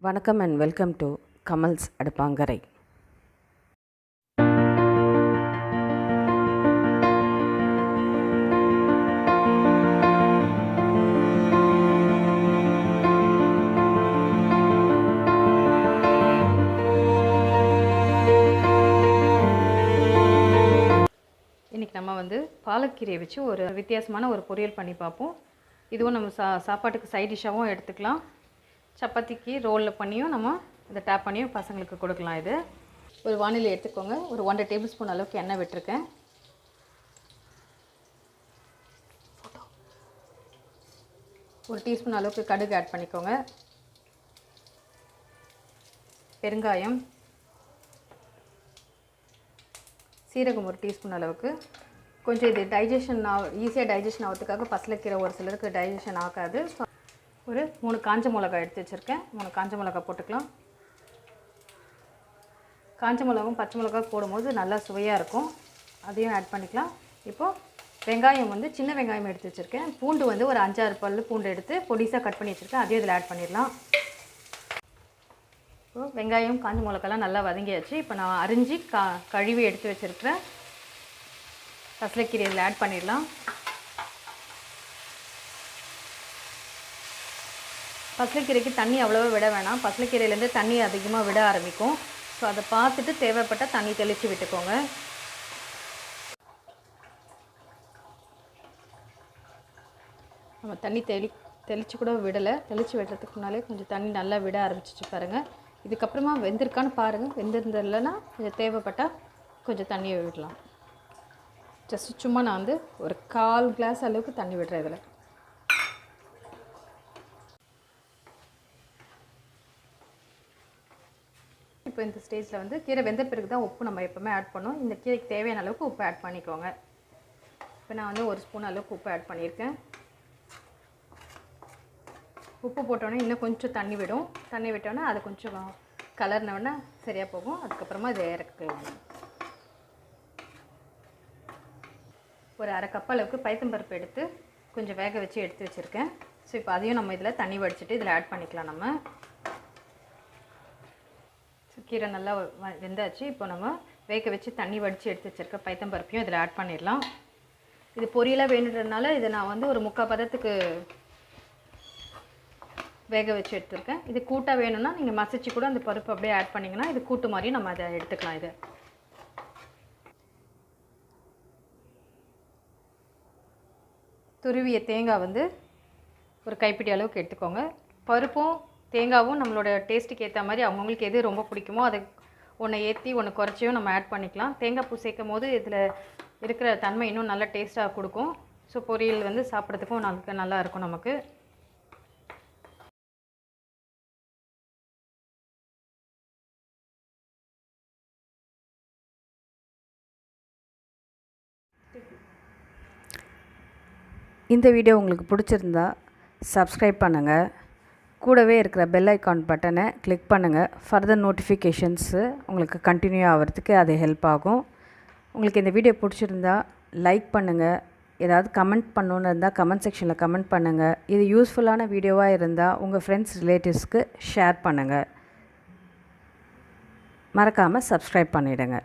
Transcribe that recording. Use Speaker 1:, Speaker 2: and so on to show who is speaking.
Speaker 1: வணக்கம் and welcome to Kamals Adupankarai.
Speaker 2: இன்றைக்கி நம்ம பாலக்கீரையை வச்சு ஒரு வித்தியாசமான ஒரு பொரியல் பண்ணி பார்ப்போம். இதுவும் நம்ம சாப்பாட்டுக்கு சைட் டிஷ்ஷாகவும் எடுத்துக்கலாம். சப்பாத்திக்கு ரோலில் பண்ணியும் நம்ம இதை டேப் பண்ணியும் பசங்களுக்கு கொடுக்கலாம். இது ஒரு வானிலை எடுத்துக்கோங்க. ஒரு 1.5 டேபிள் ஸ்பூன் அளவுக்கு எண்ணெய் விட்டுருக்கேன். ஒரு டீஸ்பூன் அளவுக்கு கடுகு ஆட் பண்ணிக்கோங்க. பெருங்காயம், சீரகம் ஒரு டீஸ்பூன் அளவுக்கு. கொஞ்சம் இது ஈஸியாக டைஜஷன் ஆகிறதுக்காக பசலைக்கீரை ஒரு சிலருக்கு டைஜஷன் ஆகாது. ஒரு 3 காஞ்ச மிளகாய் எடுத்து வச்சுருக்கேன். 3 காஞ்ச மிளகாய் போட்டுக்கலாம். காஞ்ச மிளகாவும் பச்சை மிளகாய் போடும்போது நல்லா சுவையாக இருக்கும். அதையும் ஆட் பண்ணிக்கலாம். இப்போது வெங்காயம் சின்ன வெங்காயம் எடுத்து வச்சுருக்கேன். பூண்டு ஒரு 5-6 பல் பூண்டு எடுத்து பொடிசாக கட் பண்ணி வச்சுருக்கேன். அதையும் இதில் ஆட் பண்ணிடலாம். இப்போது வெங்காயம் காஞ்ச மிளகாலாம் நல்லா வதங்கியாச்சு. இப்போ நான் அரிஞ்சு கழுவி எடுத்து வச்சுருக்கிறேன் பசலைக்கீரை இதில் ஆட் பண்ணிடலாம். பசலைக்கீரைக்கு தண்ணி அவ்வளோவா விட வேணாம். பசலைக்கீரையிலேருந்து தண்ணி அதிகமாக விட ஆரம்பிக்கும். ஸோ அதை பார்த்துட்டு தேவைப்பட்டால் தண்ணி தெளித்து விட்டுக்கோங்க. நம்ம தண்ணி தெளித்து கூட விடலை. தெளித்து விடுறதுக்கு முன்னாலே கொஞ்சம் தண்ணி நல்லா விட ஆரம்பிச்சிச்சு பாருங்கள். இதுக்கப்புறமா வெந்திருக்கான்னு பாருங்கள். வெந்திருந்தலைன்னா கொஞ்சம் தேவைப்பட்டால் கொஞ்சம் தண்ணியை விடலாம். ஜஸ்ட் சும்மா நான் ஒரு 1/4 கிளாஸ் அளவுக்கு தண்ணி விடுறேன் இதில். இப்போ இந்த ஸ்டேஜில் கீரை வெந்த பிறகு தான் உப்பு நம்ம எப்போவுமே ஆட் பண்ணோம். இந்த கீரைக்கு தேவையான அளவுக்கு உப்பு ஆட் பண்ணிக்கோங்க. இப்போ நான் 1 ஸ்பூன் அளவுக்கு உப்பு ஆட் பண்ணியிருக்கேன். உப்பு போட்டோன்னே இன்னும் கொஞ்சம் தண்ணி விடும். தண்ணி விட்டோன்னே அது கொஞ்சம் கலர்னோடனே சரியாக போகும். அதுக்கப்புறமா இதை இறக்கலாம். ஒரு 1/2 கப் அளவுக்கு பைத்தம்பருப்பு எடுத்து கொஞ்சம் வேக வச்சு எடுத்து வச்சுருக்கேன். ஸோ இப்போ அதையும் நம்ம இதில் தண்ணி வடிச்சிட்டு இதில் ஆட் பண்ணிக்கலாம். நம்ம கீரை நல்லா வெந்தாச்சு. இப்போ நம்ம வேக வச்சு தண்ணி வடித்து எடுத்து வச்சுருக்க பைத்தம்பருப்பையும் இதில் ஆட் பண்ணிடலாம். இது பொரியலாக வேணுன்றதுனால இதை நான் ஒரு 3/4 பதத்துக்கு வேக வச்சு எடுத்துருக்கேன். இது கூட்டாக வேணும்னா நீங்கள் மசிச்சு கூட அந்த பருப்பு அப்படியே ஆட் பண்ணிங்கன்னா இது கூட்டு மாதிரியும் நம்ம அதை எடுத்துக்கலாம். இது துருவிய தேங்காய் ஒரு கைப்பிடி அளவுக்கு எடுத்துக்கோங்க. பருப்பும் தேங்காவும் நம்மளோட டேஸ்ட்டுக்கு ஏற்ற மாதிரி அவங்கவுங்களுக்கு எது ரொம்ப பிடிக்குமோ அதை ஒன்று ஏற்றி ஒன்று குறைச்சியும் நம்ம ஆட் பண்ணிக்கலாம். தேங்காய் பூ சேர்க்கும் போது இதில் இருக்கிற தன்மை இன்னும் நல்லா டேஸ்ட்டாக கொடுக்கும். ஸோ பொரியல் சாப்பிட்றதுக்கும் நல்லா இருக்கும் நமக்கு.
Speaker 1: இந்த வீடியோ உங்களுக்கு பிடிச்சிருந்தா சப்ஸ்கிரைப் பண்ணுங்கள். கூடவே இருக்கிற பெல் ஐக்கான் பட்டனை கிளிக் பண்ணுங்கள். ஃபர்தர் நோட்டிஃபிகேஷன்ஸு உங்களுக்கு கண்டினியூ ஆகிறதுக்கு அது ஹெல்ப் ஆகும். உங்களுக்கு இந்த வீடியோ பிடிச்சிருந்தா லைக் பண்ணுங்கள். ஏதாவது கமெண்ட் பண்ணணுன்னு இருந்தால் கமெண்ட் செக்ஷனில் கமெண்ட் பண்ணுங்கள். இது யூஸ்ஃபுல்லான வீடியோவாக இருந்தால் உங்கள் ஃப்ரெண்ட்ஸ் ரிலேட்டிவ்ஸ்க்கு ஷேர் பண்ணுங்கள். மறக்காமல் சப்ஸ்கிரைப் பண்ணிவிடுங்க.